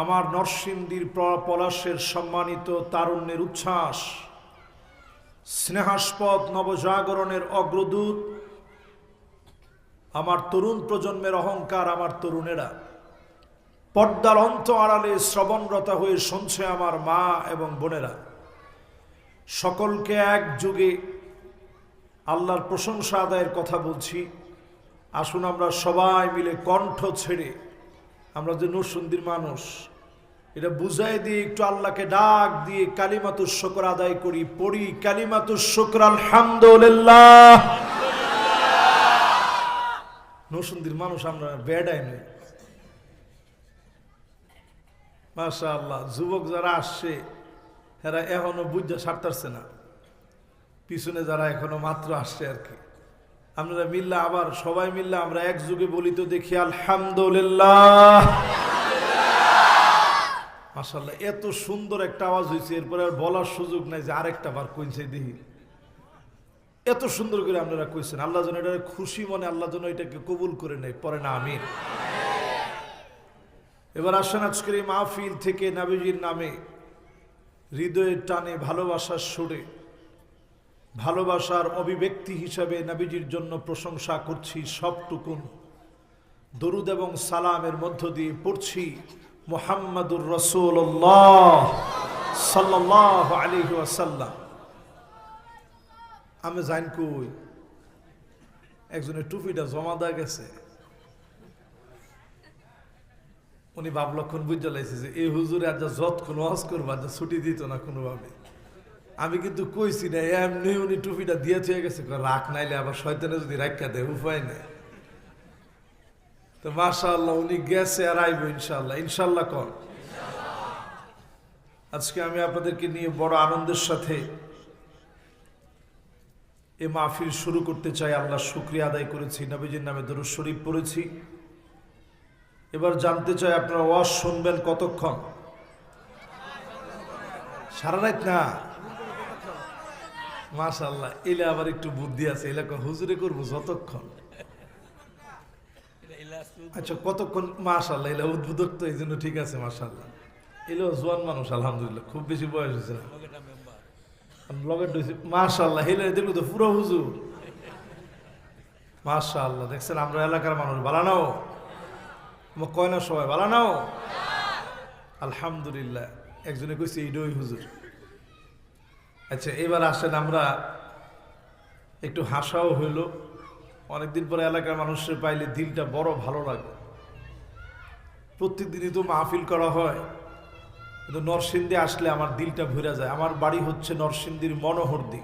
আমার নরসিংদীর পলাশের সম্মানিত তারুণ্যের উচ্ছ্বাস, স্নেহাস্পদ নবজাগরণের অগ্রদূত, আমার তরুণ প্রজন্মের অহংকার, আমার তরুণেরা পর্দার অন্ত আড়ালে শ্রবণরতা হয়ে শুনছে আমার মা এবং বোনেরা, সকলকে একযোগে আল্লাহর প্রশংসা আদায়ের কথা বলছি। আসুন আমরা সবাই মিলে কণ্ঠ ছেড়ে, আমরা যে নরসিংদীর মানুষ, এটা বুঝাই দিয়ে একটু আল্লাহকে ডাক দিয়ে কালিমাতুশ শুকর আদায় করি। পড়ি কালিমাতুশ শুকর আলহামদুলিল্লাহ। নরসিংদীর মানুষ আমরা বেড়াই নই, মাশাআল্লাহ। যুবক যারা আসছে এরা এখনো বুঝা সারতারছে না, পিছনে যারা এখনো মাত্র আসছে আর কি, আপনারা মিল্লা আবার সবাই মিল্লা আমরা একযোগে বলি তো দেখি আলহামদুলিল্লাহ। মাশাআল্লাহ, এত সুন্দর একটা আওয়াজ হয়েছে, এরপরে আর বলার সুযোগ নাই যে আরেকটা বার কইছে দেখি। এত সুন্দর করে আপনারা কইছেন, আল্লাহ যেন এটা খুশি মনে, আল্লাহ যেন এটাকে কবুল করে নেয়, পরে না আমিন। এবার আসেন আজকের এই মাহফিল থেকে নবীজির নামে হৃদয়ের টানে ভালোবাসার সুরে, ভালোবাসার অভিব্যক্তি হিসাবে নবীজির জন্য প্রশংসা করছি। সবটুকুন দরুদ এবং সালামের মধ্য দিয়ে পড়ছি মুহাম্মাদুর রাসূলুল্লাহ সাল্লাল্লাহু আলাইহি ওয়াসাল্লাম। আমি জান কই একজনের টুপিটা জমা দেয়া গেছে, উনি ভাব লক্ষণ বুঝে লাইছে যে এই হুজুরে আজ যতক্ষণ ওয়াজ করবা যা ছুটি দিত না কোনোভাবে। আমি কিন্তু কইছি না, এমনি উনি টুপিটা দিয়ে থয়ে গেছে, রাখ নাইলে আবার শয়তানে যদি রাখা দেয় উপায় নেই। তো মাশাআল্লাহ উনি গেছে আর আইব ইনশাআল্লাহ। ইনশাআল্লাহ কর। আজকে আমি আপনাদেরকে নিয়ে বড় আনন্দের সাথে এই মাহফিল শুরু করতে চাই। আল্লাহর শুকরিয়া আদায় করেছি, নবীজির নামে দরুদ শরীফ পড়েছি। এবার জানতে চাই আপনারা ওয়াজ শুনবেন কতক্ষণ? সারা রাত না? মাশাআল্লাহ, এলে আবার একটু বুদ্ধি আছে, এলাকা হুজুরে করবো যতক্ষণ। আচ্ছা কতক্ষণ? মাশাআল্লাহ, এলা উদ্বোধক তো এই জন্য ঠিক আছে। মাশাআল্লাহ, এলো জোয়ান মানুষ আলহামদুলিল্লাহ, খুব বেশি বয়স হয়েছে না। মাশাআল্লাহ, এলে দেখলো তো পুরো হুজুর। মাশাআল্লাহ, দেখছেন আমরা এলাকার মানুষ বালানাও কয় না, সবাই বালানাও আলহামদুলিল্লাহ। একজনে কইছে এইডই হুজুর। আচ্ছা এবার আসেন আমরা একটু হাসাও হইল, অনেকদিন পরে এলাকার মানুষের পাইলে দিলটা বড় ভালো লাগে। প্রত্যেকদিনই তো মাহফিল করা হয়, কিন্তু নরসিংদী আসলে আমার দিলটা ভরে যায়। আমার বাড়ি হচ্ছে নরসিংদীর মনোহরদী।